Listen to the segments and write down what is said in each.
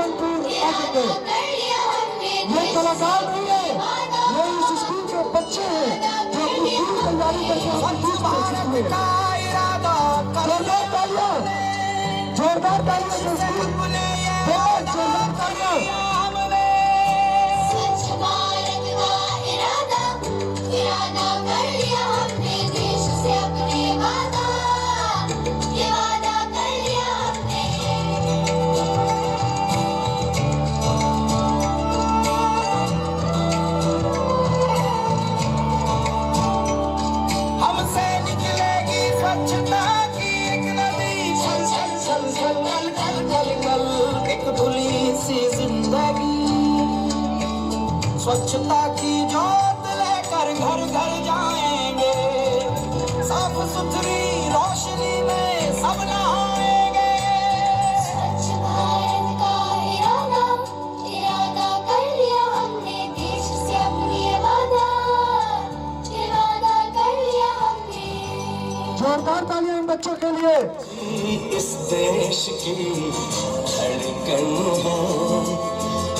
कानपुर आगे ये कलाकार नहीं है, ये इस स्कूल के बच्चे हैं जो अपनी पूरी तैयारी करके जोरदार तालियां से स्कूल जोरदार तालियां। स्वच्छता की जोत लेकर घर घर जाएंगे, साफ सुथरी रोशनी में सब नहाएंगे। स्वच्छ भारत का इरादा कर लिया हमने, देश से अपनी वादा कर लिया हमने। जोरदार तालियां इन बच्चों के लिए। इस देश की धड़कन है,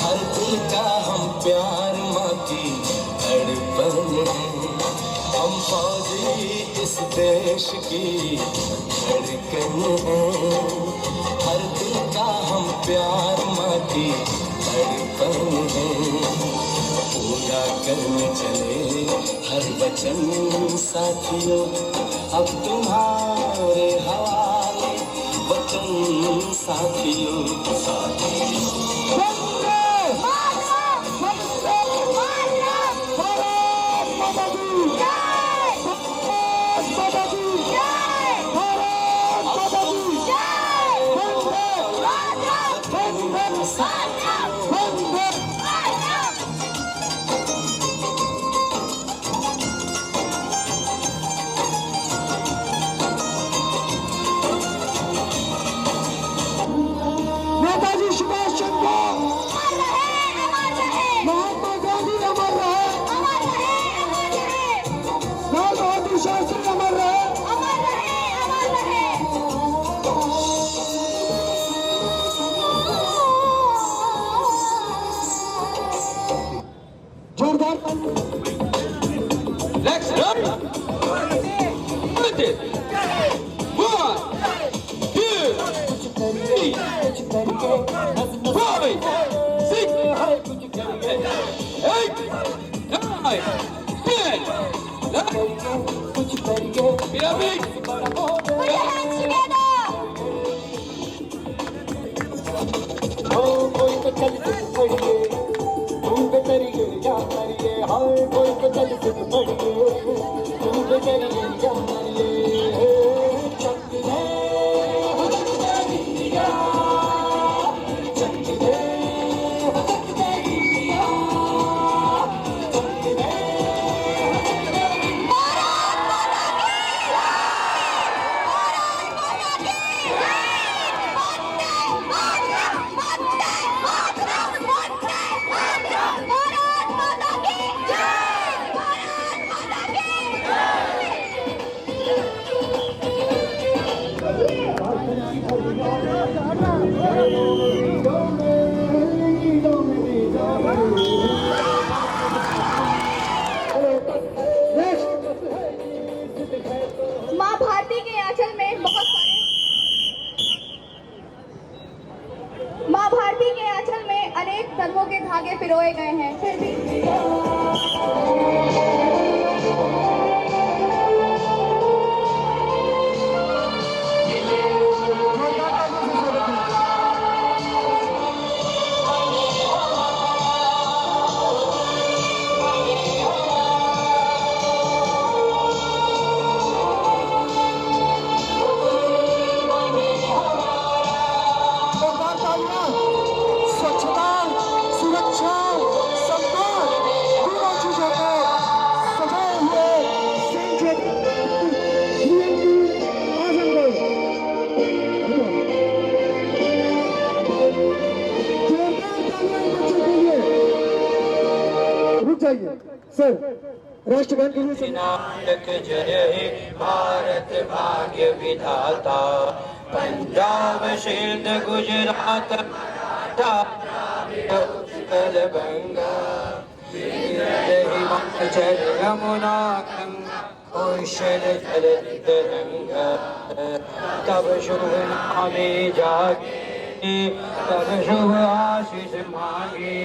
हर दिल का हम प्यार की धड़पन है। हम फौजी इस देश की धड़कन है, हर दिल का हम प्यार माँ की धड़पन है। पूरा करने चले हर वचन साथियों, अब तुम्हारे हवाले वतन साथियों। नेताजी सुभाष चंद्र महात्मा गांधी अमर रहे, लाल बहादुर शास्त्री अमर रहे। जोरदार Let's go! चाहिए सर राष्ट्रगान के लिए नानक जय हे भारत भाग्य विधाता, पंजाब सिंध गुजरात उत्कलभङ्गा हिमाचल यमुना गंगा कौशल जलतरंगा तब शुभ नामे जागे तब शुभ आशीष मांगे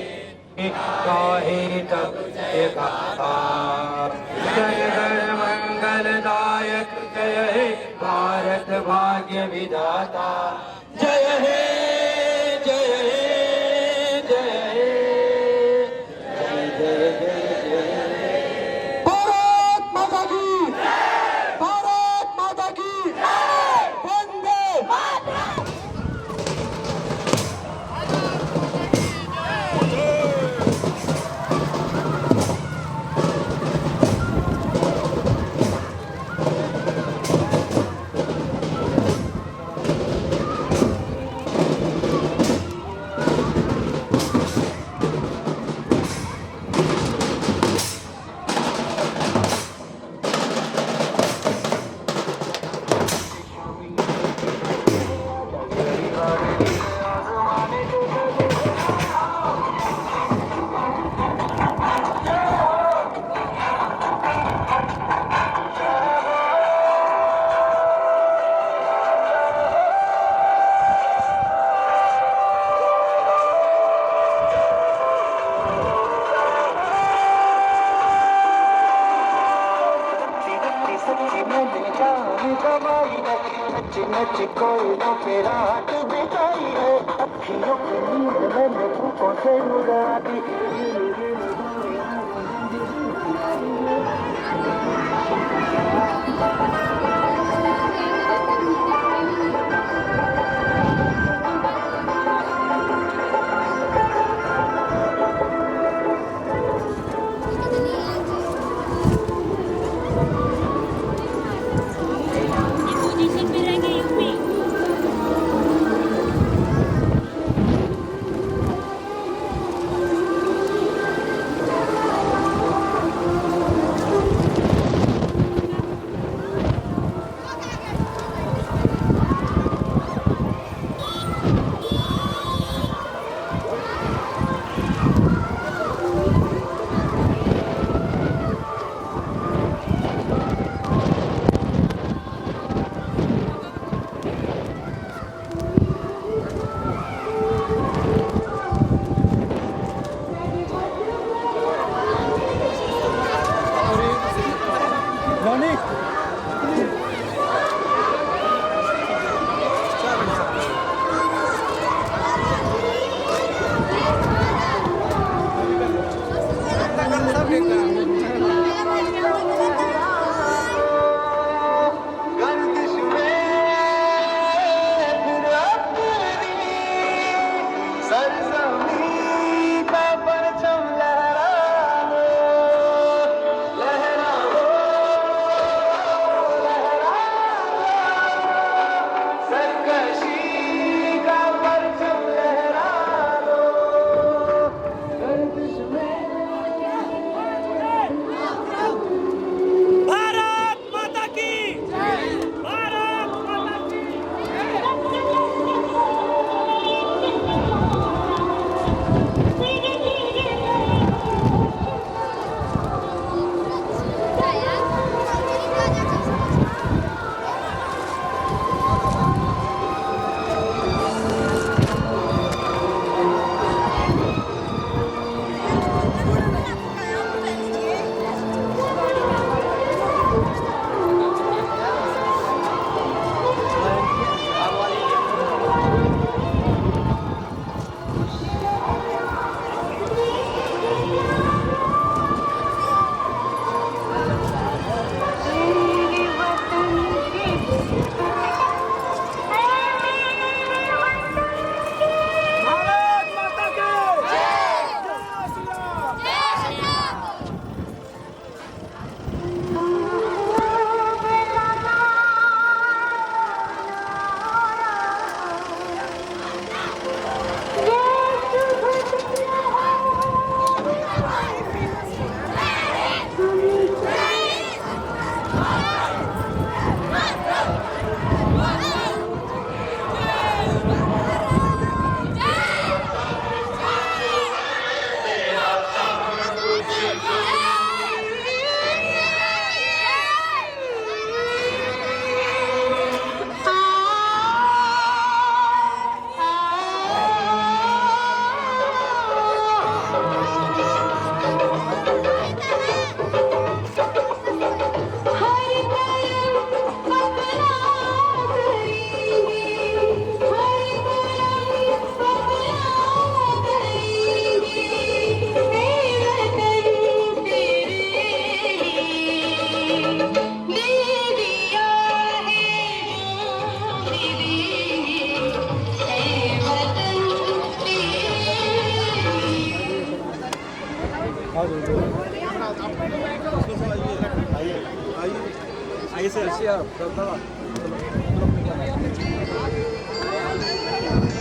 गाहे तब जय गाथा जय गण मंगलदायक जय हे भारत भाग्य विधाता जय हे जय हे जय हे जय जय जय भारत माता की, भारत माता की, वंदे नच कोई ना फिर रात बिताई है अखियों की नींद मैंने भूखों से उड़ा दी पोजीशन में रहेंगे यूपी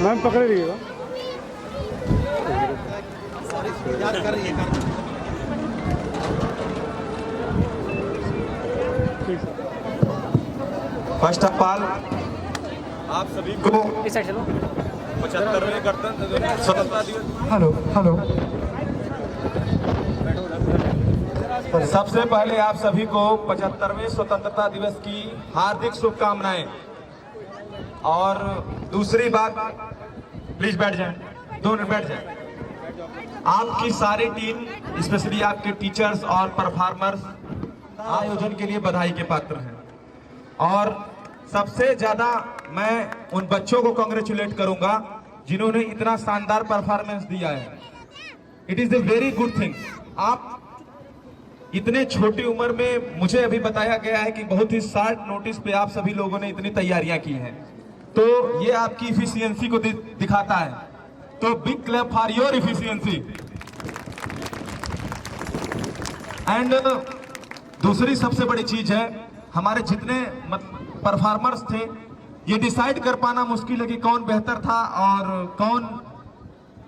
मैम पकड़ रहिएगा। फर्स्ट ऑफ ऑल आप सभी को 75वें गणतंत्र स्वतंत्रता दिवस हेलो हेलो। सबसे पहले आप सभी को 75वें स्वतंत्रता दिवस की हार्दिक शुभकामनाएं। और दूसरी बात, प्लीज बैठ जाएं, 2 मिनट बैठ जाएं। आपकी सारी टीम, स्पेशली आपके टीचर्स और परफॉर्मर्स आयोजन के लिए बधाई के पात्र हैं। और सबसे ज्यादा मैं उन बच्चों को कांग्रेचुलेट करूंगा जिन्होंने इतना शानदार परफॉर्मेंस दिया है। It is a very good thing. आप इतने छोटी उम्र में, मुझे अभी बताया गया है कि बहुत ही शॉर्ट नोटिस पे आप सभी लोगों ने इतनी तैयारियां की हैं, तो ये आपकी इफिशियंसी को दिखाता है। तो big clap for your efficiency. And दूसरी सबसे बड़ी चीज है, हमारे जितने परफॉर्मर्स थे, ये डिसाइड कर पाना मुश्किल है कि कौन बेहतर था और कौन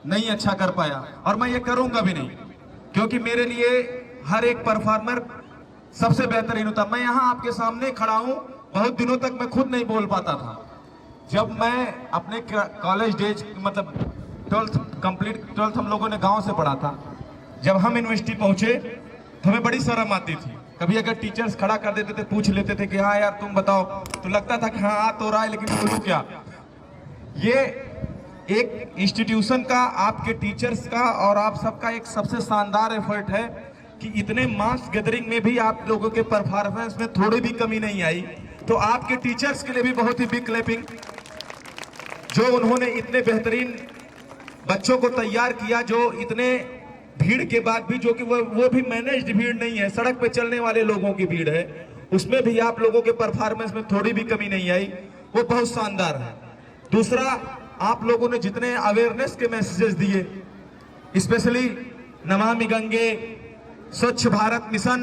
नहीं अच्छा कर पाया। और मैं ये करूंगा भी नहीं, क्योंकि मेरे लिए हर एक परफॉर्मर सबसे बेहतरीन होता। मैं यहाँ आपके सामने खड़ा हूँ, बहुत दिनों तक मैं खुद नहीं बोल पाता था। जब मैं अपने कॉलेज डेज, मतलब 12th हम लोगों ने गांव से पढ़ा था, जब हम यूनिवर्सिटी पहुंचे तो हमें बड़ी शर्म आती थी। कभी अगर टीचर्स खड़ा कर देते थे, पूछ लेते थे कि हाँ यार तुम बताओ, तो लगता था कि हाँ आ तो रहा है लेकिन बोलूं क्या। ये एक इंस्टीट्यूशन का, आपके टीचर्स का और आप सबका एक सबसे शानदार एफर्ट है कि इतने मास गैदरिंग में भी आप लोगों के परफॉर्मेंस में थोड़ी भी कमी नहीं आई। तो आपके टीचर्स के लिए भी बहुत ही बिग क्लैपिंग, जो उन्होंने इतने बेहतरीन बच्चों को तैयार किया, जो इतने भीड़ के बाद भी, जो कि वो भी मैनेज्ड भीड़ नहीं है, सड़क पे चलने वाले लोगों की भीड़ है, उसमें भी आप लोगों के परफॉर्मेंस में थोड़ी भी कमी नहीं आई, वो बहुत शानदार है। दूसरा, आप लोगों ने जितने अवेयरनेस के मैसेजेस दिए, स्पेशली नमामि गंगे, स्वच्छ भारत मिशन,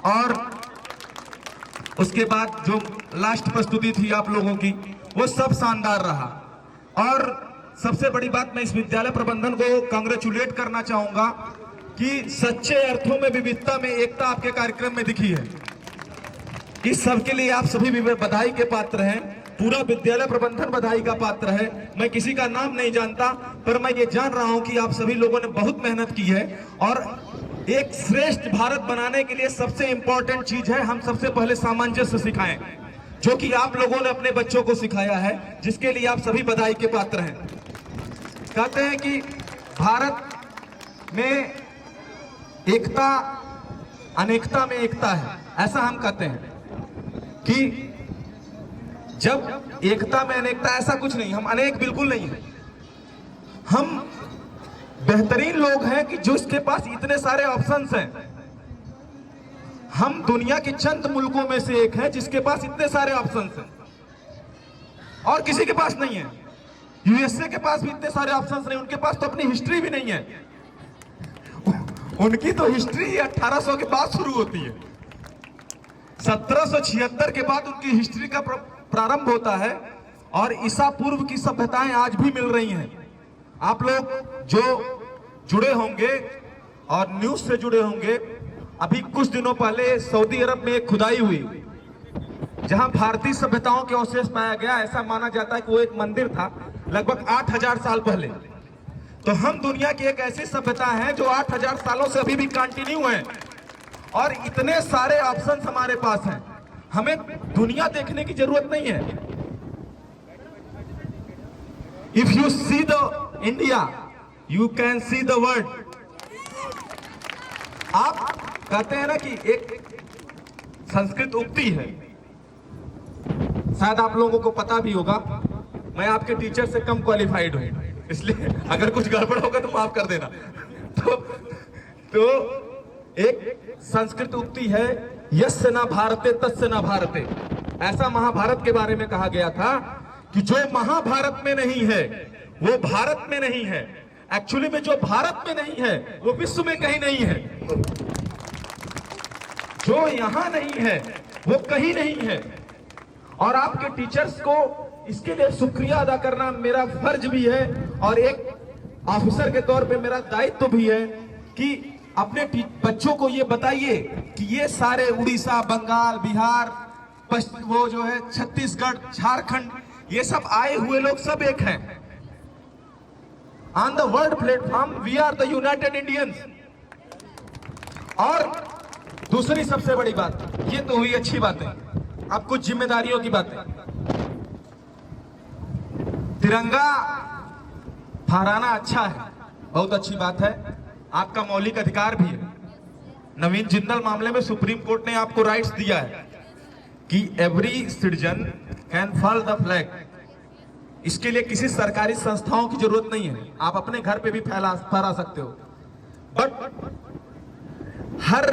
और उसके बाद जो लास्ट प्रस्तुति थी आप लोगों की, वो सब शानदार रहा। और सबसे बड़ी बात, मैं इस विद्यालय प्रबंधन को कांग्रेचुलेट करना चाहूंगा कि सच्चे अर्थों में विविधता में एकता आपके कार्यक्रम में दिखी है। इस सब के लिए आप सभी भी बधाई के पात्र हैं। पूरा विद्यालय प्रबंधन बधाई का पात्र है। मैं किसी का नाम नहीं जानता, पर मैं ये जान रहा हूं कि आप सभी लोगों ने बहुत मेहनत की है। और एक श्रेष्ठ भारत बनाने के लिए सबसे इंपॉर्टेंट चीज है, हम सबसे पहले सामंजस्य सिखाएं, जो कि आप लोगों ने अपने बच्चों को सिखाया है, जिसके लिए आप सभी बधाई के पात्र हैं। कहते हैं कि भारत में एकता अनेकता में एकता है, ऐसा हम कहते हैं कि जब एकता में अनेकता, ऐसा कुछ नहीं, हम अनेक बिल्कुल नहीं है। हम बेहतरीन लोग हैं कि जिसके पास इतने सारे ऑप्शंस हैं। हम दुनिया के चंद मुल्कों में से एक हैं जिसके पास इतने सारे ऑप्शंस हैं और किसी के पास नहीं है। यूएसए के पास भी इतने सारे ऑप्शंस नहीं, उनके पास तो अपनी हिस्ट्री भी नहीं है। उनकी तो हिस्ट्री 1800 के बाद शुरू होती है। 1776 के बाद उनकी हिस्ट्री का प्रारंभ होता है और ईसा पूर्व की सभ्यताएं आज भी मिल रही हैं। आप लोग जो जुड़े होंगे और न्यूज से जुड़े होंगे, अभी कुछ दिनों पहले सऊदी अरब में एक खुदाई हुई जहां भारतीय सभ्यताओं के अवशेष पाया गया। ऐसा माना जाता है कि वो एक मंदिर था लगभग 8000 साल पहले। तो हम दुनिया की एक ऐसी सभ्यता है जो 8000 सालों से अभी भी कंटिन्यू है और इतने सारे ऑप्शंस हमारे पास हैं। हमें दुनिया देखने की जरूरत नहीं है। If you see the India, you can see the world. आप कहते हैं ना कि एक संस्कृत उक्ति है, शायद आप लोगों को पता भी होगा। मैं आपके टीचर से कम क्वालिफाइड हूं, इसलिए अगर कुछ गड़बड़ होगा तो माफ कर देना। तो एक संस्कृत उक्ति है, यस्य न भारते तस्य न भारते। ऐसा महाभारत के बारे में कहा गया था कि जो महाभारत में नहीं है वो भारत में नहीं है। एक्चुअली में जो भारत में नहीं है वो विश्व में कहीं नहीं है, जो यहां नहीं है वो कहीं नहीं है। और आपके टीचर्स को इसके लिए शुक्रिया अदा करना मेरा फर्ज भी है और एक ऑफिसर के तौर पे मेरा दायित्व भी है कि अपने बच्चों को ये बताइए कि ये सारे उड़ीसा, बंगाल, बिहार, वो जो है छत्तीसगढ़, झारखंड, ये सब आए हुए लोग सब एक हैं। On the world platform we are the united Indians. और दूसरी सबसे बड़ी बात, ये तो हुई अच्छी बातें, अब कुछ जिम्मेदारियों की बातें। तिरंगा फहराना अच्छा है, बहुत अच्छी बात है, आपका मौलिक अधिकार भी है। नवीन जिंदल मामले में सुप्रीम कोर्ट ने आपको राइट्स दिया है कि every citizen can fall the flag. इसके लिए किसी सरकारी संस्थाओं की जरूरत नहीं है, आप अपने घर पे भी फहरा सकते हो। बट हर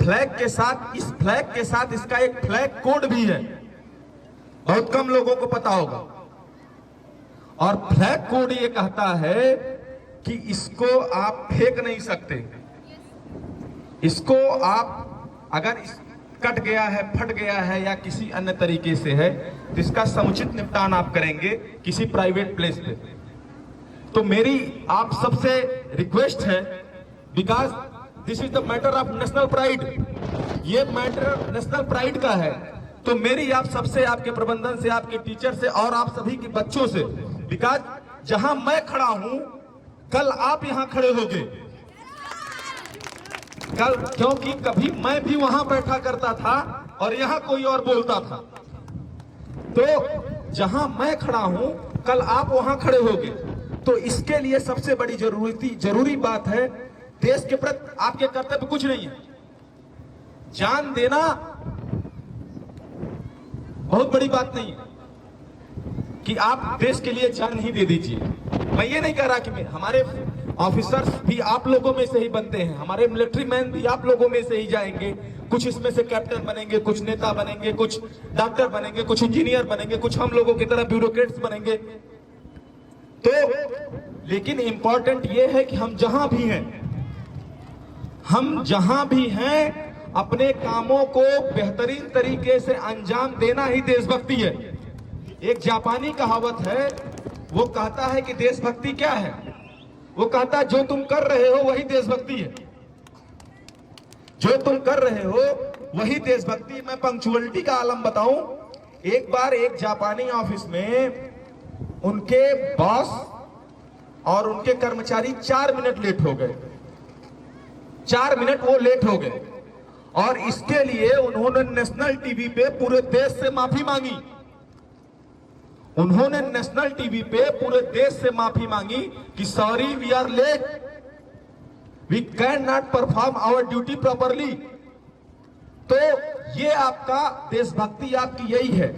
फ्लैग के साथ, इस फ्लैग के साथ इसका एक फ्लैग कोड भी है, बहुत कम लोगों को पता होगा। और फ्लैग कोड ये कहता है कि इसको आप फेंक नहीं सकते, इसको आप अगर कट गया है, फट गया है या किसी अन्य तरीके से है तो इसका समुचित निपटान आप करेंगे किसी प्राइवेट प्लेस पे। तो मेरी आप सबसे रिक्वेस्ट है, because this is the matter of national pride, ये मैटर नेशनल प्राइड का है, तो मेरी आप सबसे, आपके प्रबंधन से, आपके टीचर से और आप सभी के बच्चों से, बिकॉज जहां मैं खड़ा हूं कल आप यहां खड़े होंगे, कल, क्योंकि कभी मैं भी वहां बैठा करता था और यहां कोई और बोलता था। तो जहां मैं खड़ा हूं कल आप वहां खड़े होंगे। तो इसके लिए सबसे बड़ी जरूरी बात है, देश के प्रति आपके कर्तव्य कुछ नहीं है, जान देना बहुत बड़ी बात नहीं है कि आप देश के लिए जान ही दे दीजिए। मैं ये नहीं कह रहा कि हमारे ऑफिसर्स भी आप लोगों में से ही बनते हैं, हमारे मिलिट्री मैन भी आप लोगों में से ही जाएंगे, कुछ इसमें से कैप्टन बनेंगे, कुछ नेता बनेंगे, कुछ डॉक्टर बनेंगे, कुछ इंजीनियर बनेंगे, कुछ हम लोगों की तरह ब्यूरोक्रेट्स बनेंगे। तो लेकिन इंपॉर्टेंट ये है कि हम जहां भी हैं अपने कामों को बेहतरीन तरीके से अंजाम देना ही देशभक्ति है। एक जापानी कहावत है, वो कहता है कि देशभक्ति क्या है, वो कहता है जो तुम कर रहे हो वही देशभक्ति है, जो तुम कर रहे हो वही देशभक्ति। मैं पंक्चुअलिटी का आलम बताऊं, एक बार एक जापानी ऑफिस में उनके बॉस और उनके कर्मचारी 4 मिनट लेट हो गए, 4 मिनट वो लेट हो गए और इसके लिए उन्होंने नेशनल टीवी पे पूरे देश से माफी मांगी। उन्होंने नेशनल टीवी पे पूरे देश से माफी मांगी कि sorry we are late, we can not perform our duty properly. तो ये आपका देशभक्ति आपकी यही है,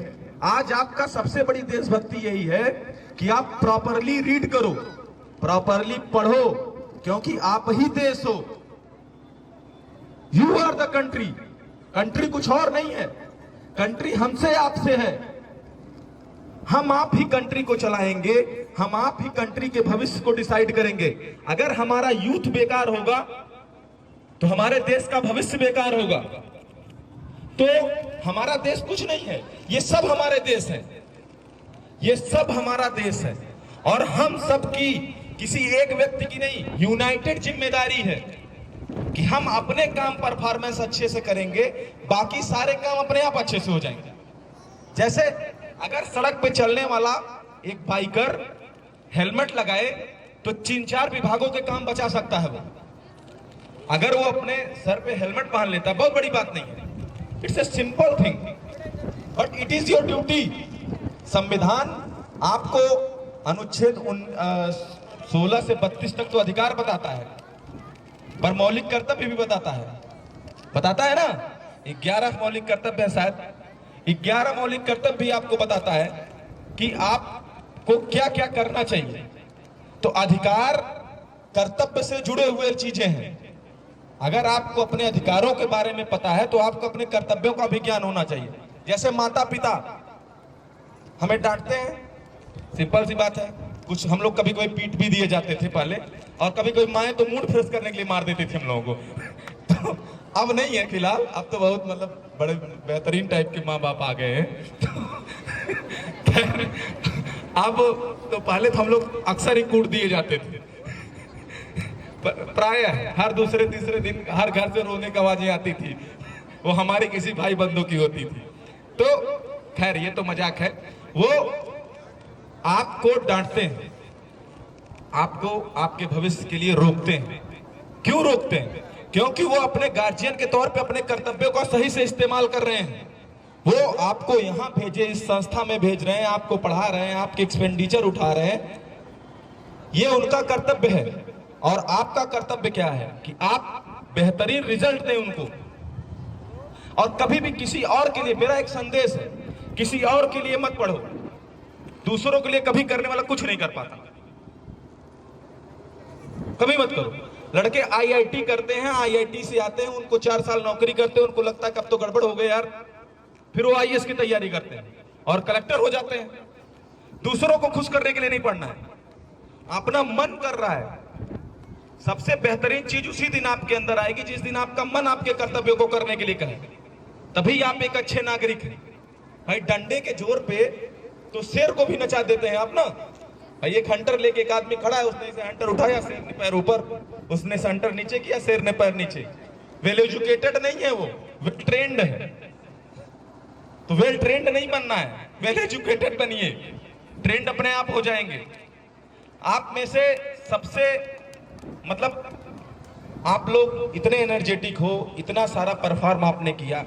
आज आपका सबसे बड़ी देशभक्ति यही है कि आप प्रॉपरली रीड करो, प्रॉपरली पढ़ो, क्योंकि आप ही देश हो। You are the country, country कुछ और नहीं है, कंट्री हमसे आपसे है। हम आप ही कंट्री को चलाएंगे, हम आप ही कंट्री के भविष्य को डिसाइड करेंगे। अगर हमारा यूथ बेकार होगा तो हमारे देश का भविष्य बेकार होगा। तो हमारा देश कुछ नहीं है, ये सब हमारे देश है, ये सब हमारा देश है और हम सब की, किसी एक व्यक्ति की नहीं, यूनाइटेड जिम्मेदारी है कि हम अपने काम परफॉर्मेंस अच्छे से करेंगे, बाकी सारे काम अपने आप अच्छे से हो जाएंगे। जैसे अगर सड़क पे चलने वाला एक बाइकर हेलमेट लगाए तो 3-4 विभागों के काम बचा सकता है वो, अगर वो अपने सर पे हेलमेट पहन लेता, बहुत बड़ी बात नहीं है, it's a simple thing, but it is your duty. संविधान आपको अनुच्छेद 16 से 32 तक तो अधिकार बताता है, पर मौलिक कर्तव्य भी बताता है ना। 11 मौलिक कर्तव्य है, शायद 11 मौलिक कर्तव्य भी आपको बताता है कि आपको क्या क्या करना चाहिए। तो अधिकार कर्तव्य से जुड़े हुए चीजें हैं। अगर आपको अपने अधिकारों के बारे में पता है तो आपको अपने कर्तव्यों का भी ज्ञान होना चाहिए। जैसे माता पिता हमें डांटते हैं, सिंपल सी बात है, कुछ हम लोग कभी कोई पीट भी दिए जाते थे पहले, और कभी कोई माए तो मूड फ्रेश करने के लिए मार देते थे हम लोगों को। तो अब नहीं है फिलहाल, अब तो बहुत मतलब बड़े बेहतरीन टाइप के माँ बाप आ गए हैं। अब तो पहले तो हम लोग अक्सर ही कूट दिए जाते थे, प्राय हर दूसरे तीसरे दिन हर घर से रोने की आवाजें आती थी, वो हमारे किसी भाई बंधु की होती थी। तो खैर ये तो मजाक है। वो आपको डांटते हैं, आपको आपके भविष्य के लिए रोकते हैं। क्यों रोकते हैं? क्योंकि वो अपने गार्जियन के तौर पे अपने कर्तव्यों का सही से इस्तेमाल कर रहे हैं। वो आपको यहाँ भेजे, इस संस्था में भेज रहे हैं, आपको पढ़ा रहे हैं, आपके एक्सपेंडिचर उठा रहे हैं, ये उनका कर्तव्य है। और आपका कर्तव्य क्या है कि आप बेहतरीन रिजल्ट दें उनको। और कभी भी किसी और के लिए, मेरा एक संदेश है, किसी और के लिए मत पढ़ो। दूसरों के लिए कभी करने वाला कुछ नहीं कर पाता, कभी मत करो। लड़के आईआईटी करते हैं, आईआईटी से आते हैं, उनको 4 साल नौकरी करते हैं, उनको लगता है कब तो गड़बड़ हो गए यार, फिर वो आईएएस की तैयारी करते हैं और कलेक्टर हो जाते हैं। दूसरों को खुश करने के लिए नहीं पढ़ना है, अपना मन कर रहा है। सबसे बेहतरीन चीज उसी दिन आपके अंदर आएगी जिस दिन आपका मन आपके कर्तव्यों को करने के लिए कहे, तभी आप एक अच्छे नागरिक हैं। भाई डंडे के जोर पे तो शेर को भी नचा देते हैं आप ना। भाई एक हंटर लेके एक आदमी खड़ा है, उसने इसे हंटर उठाया, शेर ने पैर ऊपर, उसने हंटर नीचे किया, शेर ने पैर नीचे। वेल एजुकेटेड नहीं है वो, वेल ट्रेंड है। तो वेल ट्रेंड नहीं बनना है, वेल एजुकेटेड बनिए, ट्रेंड अपने आप हो जाएंगे। आप में से सबसे मतलब आप लोग इतने एनर्जेटिक हो, इतना सारा परफॉर्म आपने किया,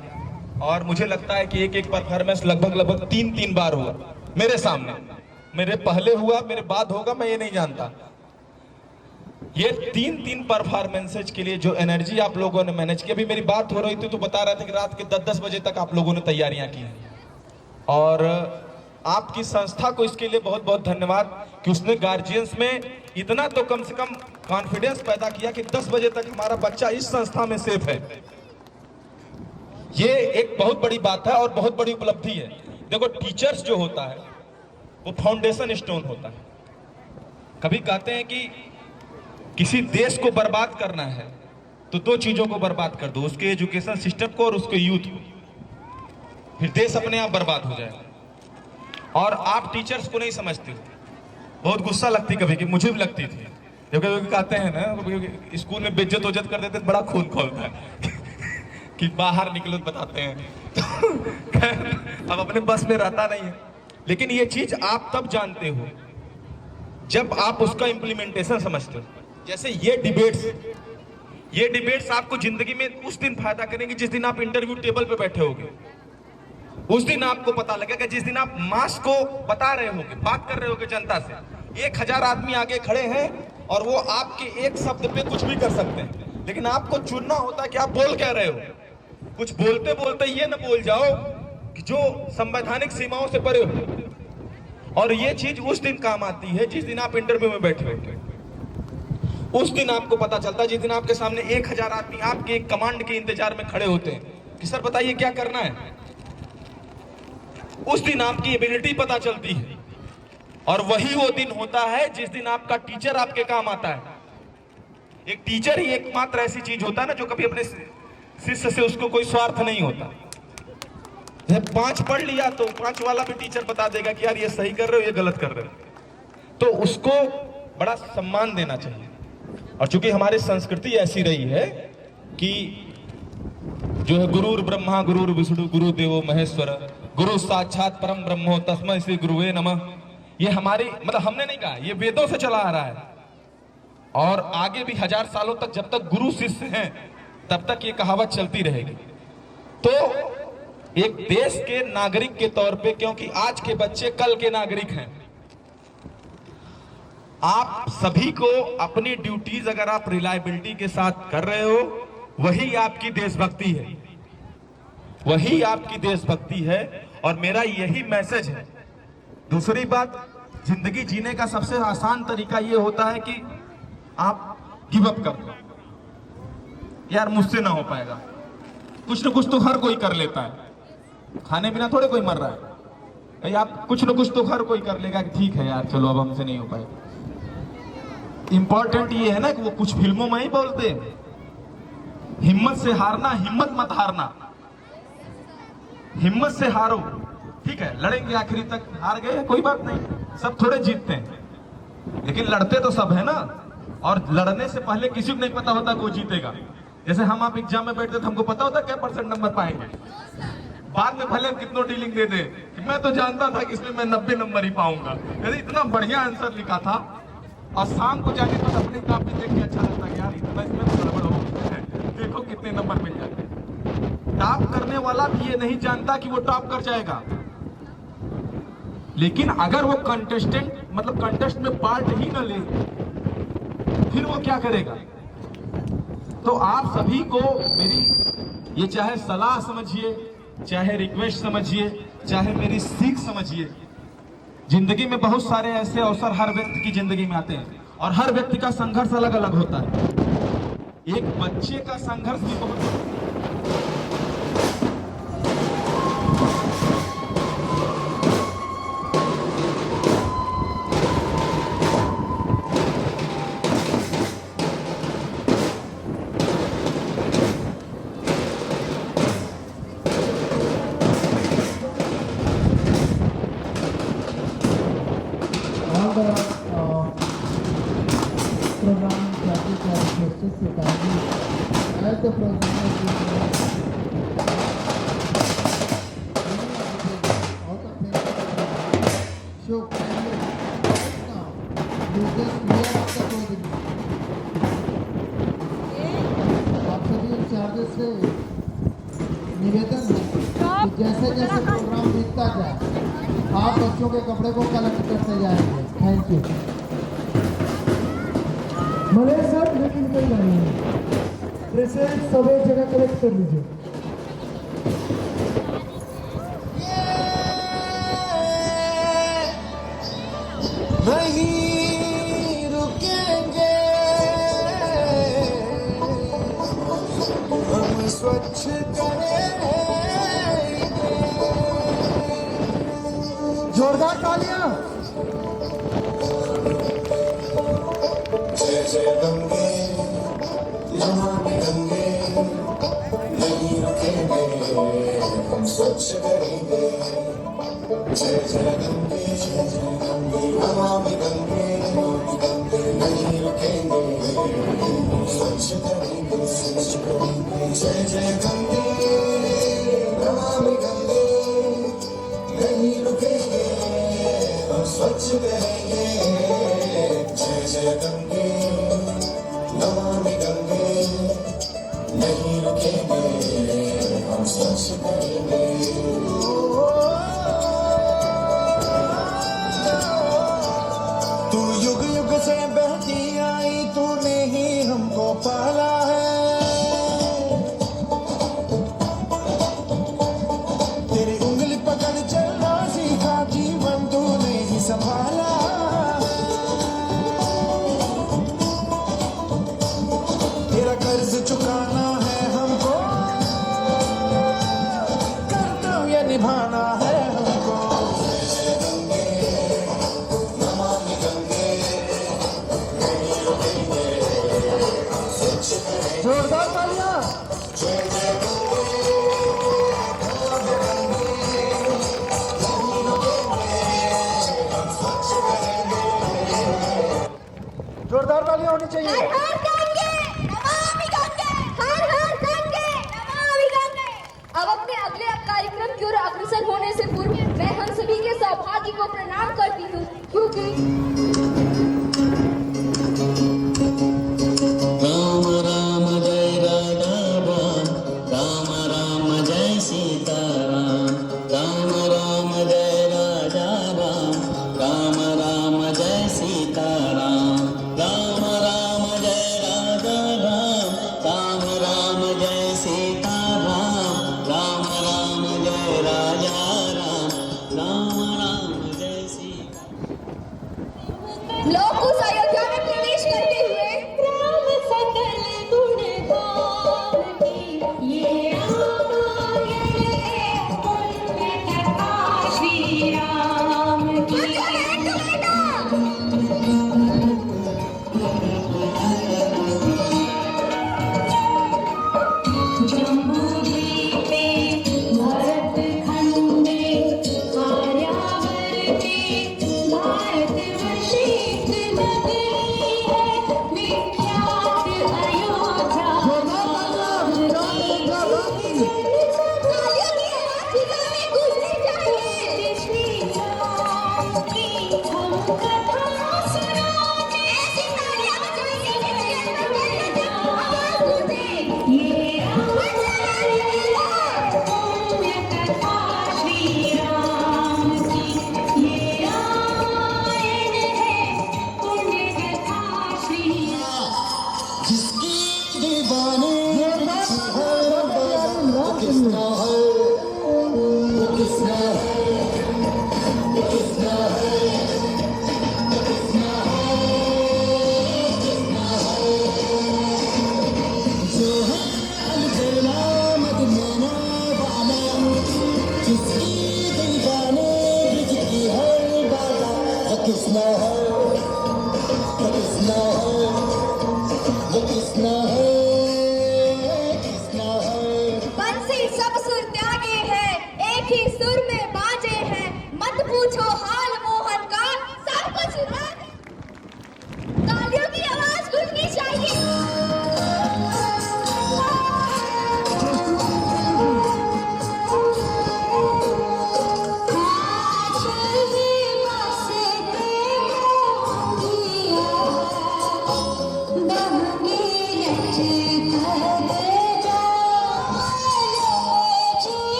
और मुझे लगता है कि एक एक परफॉर्मेंस लगभग 3-3 बार हुआ मेरे सामने। मेरे पहले हुआ, मेरे बाद होगा, मैं ये नहीं जानता। ये 3-3 परफॉर्मेंसेज के लिए जो एनर्जी आप लोगों ने मैनेज की। अभी मेरी बात हो रही थी तो बता रहे थे कि रात के 10-10 बजे तक आप लोगों ने तैयारियां की हैं, और आपकी संस्था को इसके लिए बहुत बहुत धन्यवाद कि उसने गार्जियंस में इतना तो कम से कम कॉन्फिडेंस पैदा किया कि 10 बजे तक हमारा बच्चा इस संस्था में सेफ है। ये एक बहुत बड़ी बात है और बहुत बड़ी उपलब्धि है। देखो टीचर्स जो होता है वो फाउंडेशन स्टोन होता है। कभी कहते हैं कि किसी देश को बर्बाद करना है तो 2 चीजों को बर्बाद कर दो, उसके एजुकेशन सिस्टम को और उसके यूथ को, फिर देश अपने आप बर्बाद हो जाएगा। और आप टीचर्स को नहीं समझते हो। बहुत गुस्सा लगती कभी, कि मुझे भी लगती थी, क्योंकि कहते हैं ना स्कूल में बेइज्जत वज्जत कर देते, बड़ा खून खोलता है कि बाहर निकलो बताते हैं। तो अब अपने बस में रहता नहीं है। लेकिन ये चीज आप तब जानते हो जब आप उसका इंप्लीमेंटेशन समझते हो। जैसे ये डिबेट्स आपको जिंदगी में उस दिन फायदा करेंगे जिस दिन आप इंटरव्यू टेबल पे बैठे होगे। उस दिन आपको पता लगेगा, जिस दिन आप मास को बता रहे होगे, बात कर रहे होगे जनता से। 1000 आदमी आगे खड़े हैं और वो आपके एक शब्द पे कुछ भी कर सकते हैं, लेकिन आपको चुनना होता है कि आप बोल क्या रहे हो। कुछ बोलते बोलते ये ना बोल जाओ कि जो संवैधानिक सीमाओं से परे हो। और ये चीज उस दिन काम आती है जिस दिन आप इंटरव्यू में बैठे होते हैं। उस दिन आपको पता चलता है जिस दिन आपके सामने 1000 आदमी आपके एक कमांड के इंतजार में खड़े होते हैं कि सर बताइए क्या करना है। उस दिन आपकी एबिलिटी पता चलती है। और वही वो दिन होता है जिस दिन आपका टीचर आपके काम आता है। एक टीचर ही एकमात्र ऐसी चीज होता है ना जो कभी अपने शिष्य से उसको कोई स्वार्थ नहीं होता। जब 5 पढ़ लिया तो 5 वाला भी टीचर बता देगा कि यार ये सही कर रहे हो, ये गलत कर रहे हो। तो उसको बड़ा सम्मान देना चाहिए। और चूंकि हमारी संस्कृति ऐसी रही है कि जो है गुरुर ब्रह्मा गुरुर विष्णु गुरु देवो महेश्वर गुरु साक्षात परम ब्रह्मो तस्मै श्री गुरुवे नमः, ये हमारी मतलब हमने नहीं कहा, ये वेदों से चला आ रहा है। और आगे भी 1000 सालों तक जब तक गुरु शिष्य हैं तब तक ये कहावत चलती रहेगी। तो एक देश के नागरिक के तौर पे, क्योंकि आज के बच्चे कल के नागरिक हैं, आप सभी को अपनी ड्यूटीज अगर आप रिलायबिलिटी के साथ कर रहे हो, वही आपकी देशभक्ति है, वही आपकी देशभक्ति है। और मेरा यही मैसेज है। दूसरी बात, जिंदगी जीने का सबसे आसान तरीका ये होता है कि आप गिव अप कर दो, यार मुझसे ना हो पाएगा। कुछ ना कुछ तो हर कोई कर लेता है, खाने बिना थोड़े कोई मर रहा है। भाई आप कुछ ना कुछ तो हर कोई कर लेगा कि ठीक है यार चलो अब हमसे नहीं हो पाए। इंपॉर्टेंट ये है ना कि वो कुछ फिल्मों में ही बोलते हैं, हिम्मत से हारना, हिम्मत मत हारना, हिम्मत से हारो, ठीक है लड़ेंगे आखिरी तक, हार गए कोई बात नहीं, सब थोड़े जीतते हैं, लेकिन लड़ते तो सब है ना। और लड़ने से पहले किसी को नहीं पता होता को जीतेगा। जैसे हम आप एग्जाम में बैठते तो हमको पता होता क्या % नंबर पाएंगे, बाद में भले हम कितनों डीलिंग दे दे कि मैं तो जानता था कि इसमें मैं 90 नंबर ही पाऊंगा, यदि इतना बढ़िया आंसर लिखा था। और शाम को जाके तो अपनी कॉपी देख के अच्छा लगता है यार इतना इसमें तो गड़बड़ हो गया, देखो कितने नंबर मिल जाते। टॉप करने वाला भी ये नहीं जानता कि वो टॉप कर जाएगा, लेकिन अगर वो कंटेस्टेंट मतलब कंटेस्ट में पार्ट ही ना ले फिर वो क्या करेगा। तो आप सभी को मेरी ये चाहे सलाह समझिए, चाहे रिक्वेस्ट समझिए, चाहे मेरी सीख समझिए, जिंदगी में बहुत सारे ऐसे अवसर हर व्यक्ति की जिंदगी में आते हैं और हर व्यक्ति का संघर्ष अलग अलग होता है। एक बच्चे का संघर्ष भी बहुत program traffic and justice security as the program show kindly now you just clear up the coding। आप सभी चार्जेस से निवेदन है कि जैसे जैसे प्रोग्राम बीतता जाए आप बच्चों के कपड़े को कलेक्ट करते जाएंगे। Thank you. मलेश सर लेकिन निकल रहे हैं, प्रेजेंट सब एक जगह कलेक्ट कर लीजिए। नहीं रुकेंगे हम स्वच्छ करेंगे। जोरदार तालियां। जय जय गंगे नमामि गंगे नहीं रुकेंगे हम स्वच्छ करेंगे। जय जय गंगे नमामि गंगे नहीं रुकेंगे हम स्वच्छ करेंगे। जय जय गंगे नमामि गंगे नहीं रुकेंगे हम स्वच्छ करेंगे। जय जय गंगे नमामि गंगे नहीं रुकेंगे हम स्वच्छ करेंगे। तू युग युग से बहती आई, तूने ही हमको पाला है। तेरी उंगली पकड़ चलना सीखा, जीवन तूने ही संभाला। कर्ज चुकाना है हमको, कर्तव्य निभाना है हमको। नमामि गंगे नहीं रुकेंगे स्वच्छ करेंगे। जोरदार तालियां। जय जय गंगे नमामि गंगे नहीं रुकेंगे हम स्वच्छ करेंगे। जोरदार तालियां होनी चाहिए। अब अपने अगले कार्यक्रम की ओर अग्रसर होने से पूर्व मैं हम सभी के सौभाग्य को प्रणाम करती हूँ, क्योंकि राम राम जय राधा राम, राम राम जय सीता राम, राम राम जय राजा राम, राम राम जय सीता राम, राम राम जय राजा राम, राम राम जय सीता राम, राम राम जय राजा राम, राम राम जय सीता। लोग उस अयोध्या में प्रवेश करते हुए राम सकल गुण गान की, ये रामायण है पुण्य कथा श्री राम।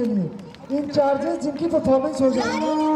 के लिए इन चार्जेस जिनकी परफॉर्मेंस हो जाएगी।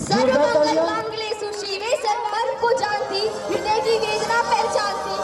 सर्वमंगल सुशीवे सर्व मन को जानती, हृदय की वेदना पहचानती।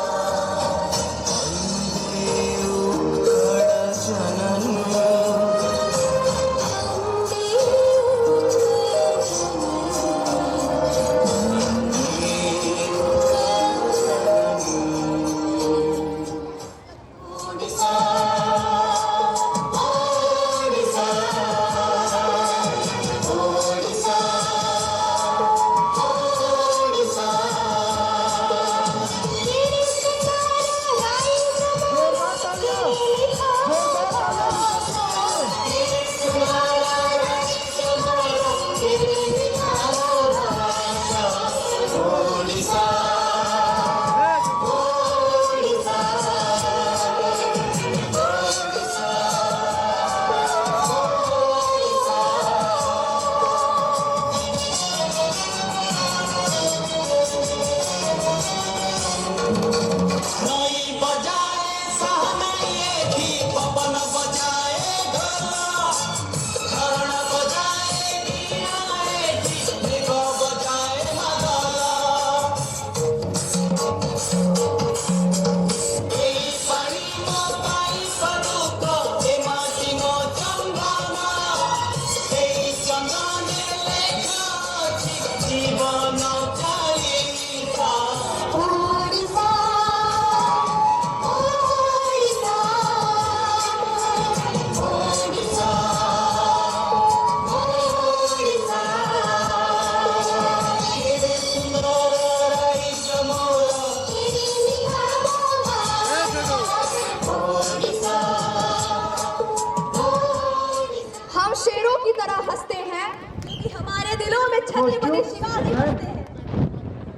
शेरों की तरह हंसते हैं कि हमारे दिलों में छत्रपति शिवाजी बसते हैं।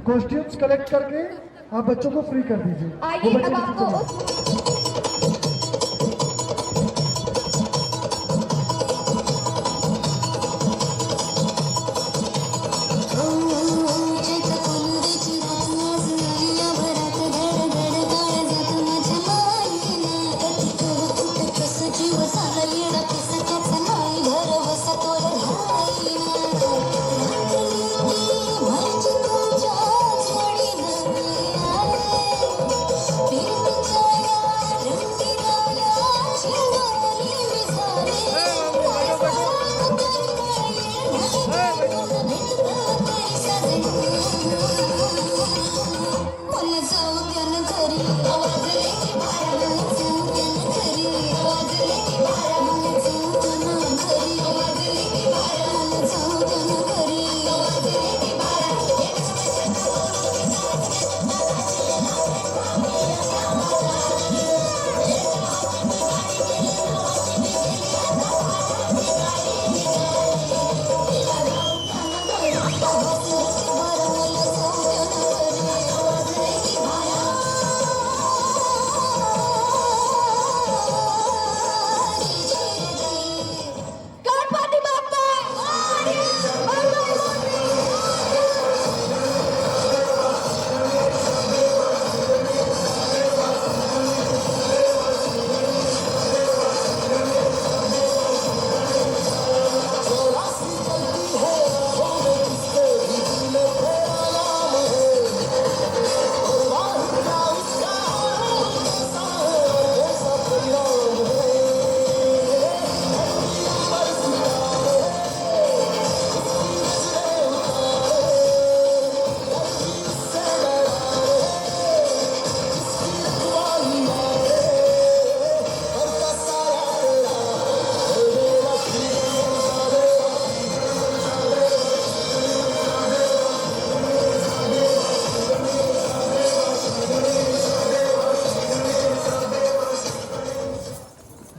कॉस्ट्यूम्स कलेक्ट करके आप बच्चों को फ्री कर दीजिए। आइए अब आपको Thank you.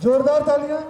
जोरदार तालियां।